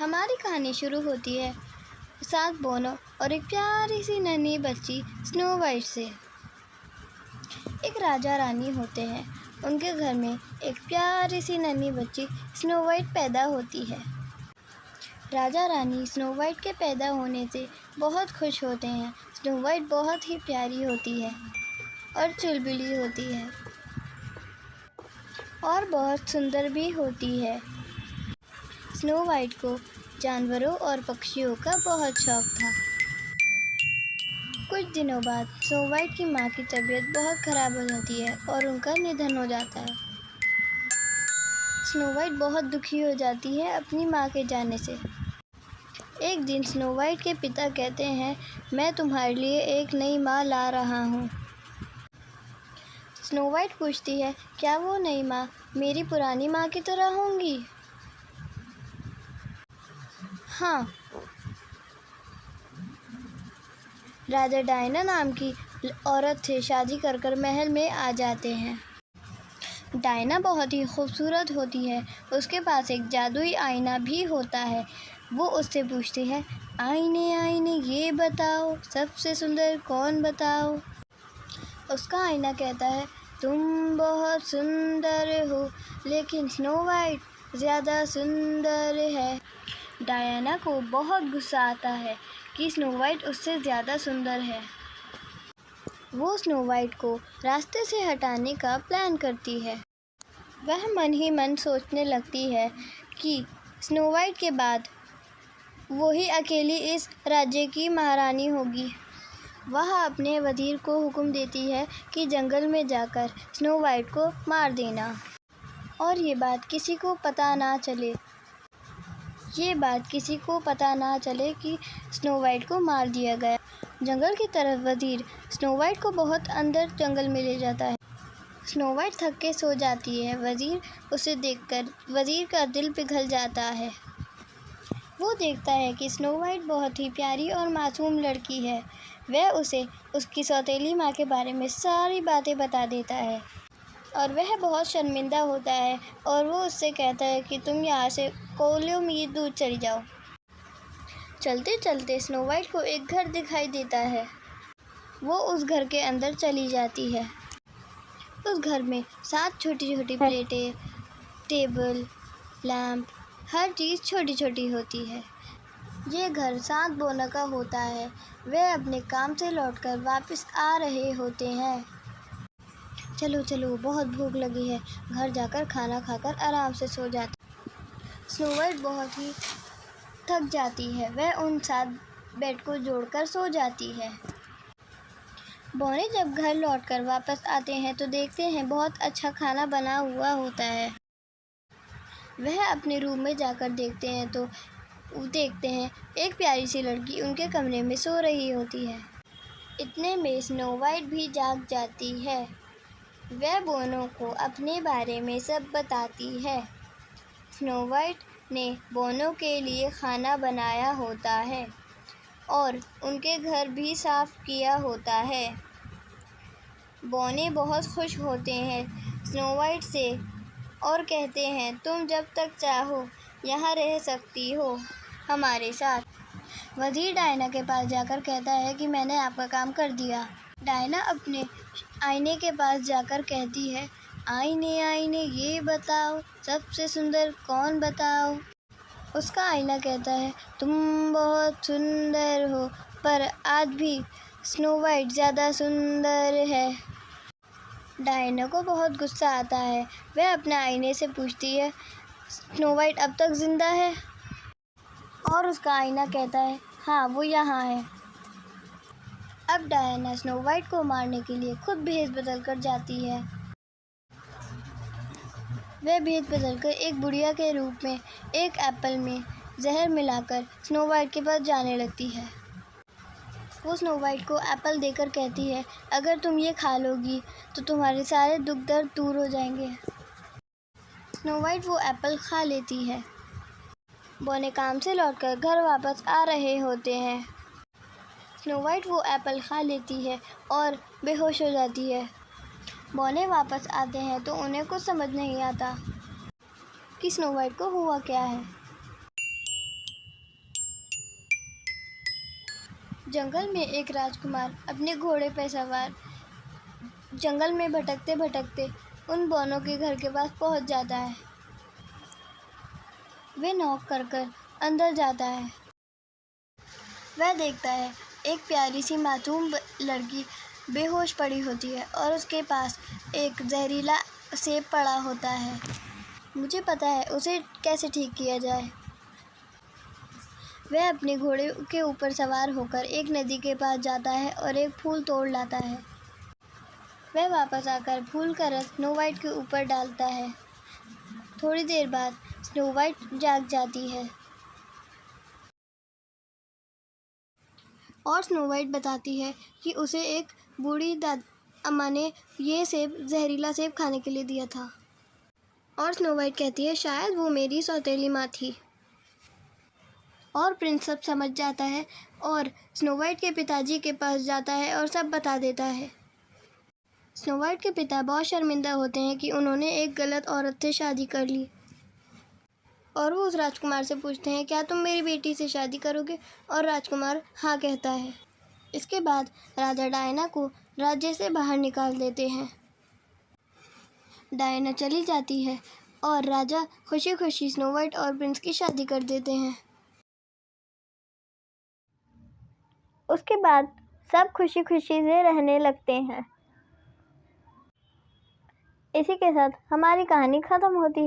हमारी कहानी शुरू होती है 7 बोनो और एक प्यारी सी नन्ही बच्ची स्नो वाइट से। एक राजा रानी होते हैं। उनके घर में एक प्यारी सी नन्ही बच्ची स्नो वाइट पैदा होती है। राजा रानी स्नो वाइट के पैदा होने से बहुत खुश होते हैं। स्नो वाइट बहुत ही प्यारी होती है और चुलबुली होती है और बहुत सुंदर भी होती है। स्नो वाइट को जानवरों और पक्षियों का बहुत शौक था। कुछ दिनों बाद स्नो वाइट की माँ की तबीयत बहुत ख़राब हो जाती है और उनका निधन हो जाता है। स्नो वाइट बहुत दुखी हो जाती है अपनी माँ के जाने से। एक दिन स्नो वाइट के पिता कहते हैं, मैं तुम्हारे लिए एक नई माँ ला रहा हूँ। स्नो वाइट पूछती है, क्या वो नई माँ मेरी पुरानी माँ की तरह होंगी? हाँ। राजा डायना नाम की औरत से शादी कर महल में आ जाते हैं। डायना बहुत ही खूबसूरत होती है। उसके पास एक जादुई आईना भी होता है। वो उससे पूछती है, आईने आईने ये बताओ, सबसे सुंदर कौन बताओ? उसका आईना कहता है, तुम बहुत सुंदर हो, लेकिन स्नो वाइट ज़्यादा सुंदर है। डायना को बहुत गुस्सा आता है कि स्नो वाइट उससे ज़्यादा सुंदर है। वो स्नो वाइट को रास्ते से हटाने का प्लान करती है। वह मन ही मन सोचने लगती है कि स्नो वाइट के बाद वो ही अकेली इस राज्य की महारानी होगी। वह अपने वज़ीर को हुक्म देती है कि जंगल में जाकर स्नो वाइट को मार देना और ये बात किसी को पता ना चले कि स्नो वाइट को मार दिया गया। जंगल की तरफ वज़ीर स्नो वाइट को बहुत अंदर जंगल में ले जाता है। स्नो वाइट थक के सो जाती है। वज़ीर उसे देखकर वज़ीर का दिल पिघल जाता है। वो देखता है कि स्नो वाइट बहुत ही प्यारी और मासूम लड़की है। वह उसे उसकी सौतेली माँ के बारे में सारी बातें बता देता है और वह बहुत शर्मिंदा होता है और वो उससे कहता है कि तुम यहाँ से कोलियों मील दूर चली जाओ। चलते चलते स्नो वाइट को एक घर दिखाई देता है। वो उस घर के अंदर चली जाती है। उस घर में 7 छोटी छोटी प्लेटें, टेबल, लैंप, हर चीज़ छोटी छोटी होती है। ये घर 7 बोनो का होता है। वे अपने काम से लौटकर वापस आ रहे होते हैं। चलो चलो, बहुत भूख लगी है, घर जाकर खाना खाकर आराम से सो जाती। स्नो वाइट बहुत ही थक जाती है। वह उन 7 बेड को जोड़कर सो जाती है। बोने जब घर लौटकर वापस आते हैं तो देखते हैं बहुत अच्छा खाना बना हुआ होता है। वह अपने रूम में जाकर देखते हैं एक प्यारी सी लड़की उनके कमरे में सो रही होती है। इतने में स्नो वाइट भी जाग जाती है। वह बोनो को अपने बारे में सब बताती है। स्नो वाइट ने बोनो के लिए खाना बनाया होता है और उनके घर भी साफ़ किया होता है। बोने बहुत खुश होते हैं स्नो वाइट से और कहते हैं, तुम जब तक चाहो यहाँ रह सकती हो हमारे साथ। वज़ीर डायना के पास जाकर कहता है कि मैंने आपका काम कर दिया। डायना अपने आईने के पास जाकर कहती है, आईने आईने ये बताओ, सबसे सुंदर कौन बताओ? उसका आईना कहता है, तुम बहुत सुंदर हो, पर आज भी स्नो वाइट ज़्यादा सुंदर है। डायना को बहुत गुस्सा आता है। वह अपने आईने से पूछती है, स्नो वाइट अब तक ज़िंदा है? और उसका आईना कहता है, हाँ वो यहाँ है। अब डायना स्नो वाइट को मारने के लिए खुद भेष बदल कर जाती है। वह भेष बदलकर एक बुढ़िया के रूप में एक एप्पल में जहर मिलाकर स्नो वाइट के पास जाने लगती है। वो स्नो वाइट को एप्पल देकर कहती है, अगर तुम ये खा लोगी तो तुम्हारे सारे दुख दर्द दूर हो जाएंगे। स्नो वाइट वो एप्पल खा लेती है। बोने काम से लौटकर घर वापस आ रहे होते हैं। स्नो वाइट वो एप्पल खा लेती है और बेहोश हो जाती है। बोने वापस आते हैं तो उन्हें कुछ समझ नहीं आता कि स्नो वाइट को हुआ क्या है। जंगल में एक राजकुमार अपने घोड़े पर सवार जंगल में भटकते भटकते उन बौनों के घर के पास पहुंच जाता है। वे नॉक कर कर अंदर जाता है। वह देखता है एक प्यारी सी मासूम लड़की बेहोश पड़ी होती है और उसके पास एक जहरीला सेब पड़ा होता है। मुझे पता है उसे कैसे ठीक किया जाए। वह अपने घोड़े के ऊपर सवार होकर एक नदी के पास जाता है और एक फूल तोड़ लाता है। वह वापस आकर फूल का रस स्नो वाइट के ऊपर डालता है। थोड़ी देर बाद स्नो वाइट जाग जाती है और स्नो वाइट बताती है कि उसे एक बूढ़ी अम्मा ने ये सेब जहरीला सेब खाने के लिए दिया था। और स्नो वाइट कहती है शायद वो मेरी सौतेली माँ थी। और प्रिंस सब समझ जाता है और स्नो वाइट के पिताजी के पास जाता है और सब बता देता है। स्नो वाइट के पिता बहुत शर्मिंदा होते हैं कि उन्होंने एक गलत औरत से शादी कर ली और वो उस राजकुमार से पूछते हैं क्या तुम मेरी बेटी से शादी करोगे, और राजकुमार हाँ कहता है। इसके बाद राजा डायना को राज्य से बाहर निकाल देते हैं। डायना चली जाती है और राजा खुशी खुशी स्नो वाइट और प्रिंस की शादी कर देते हैं। उसके बाद सब खुशी खुशी से रहने लगते हैं। इसी के साथ हमारी कहानी ख़त्म होती है।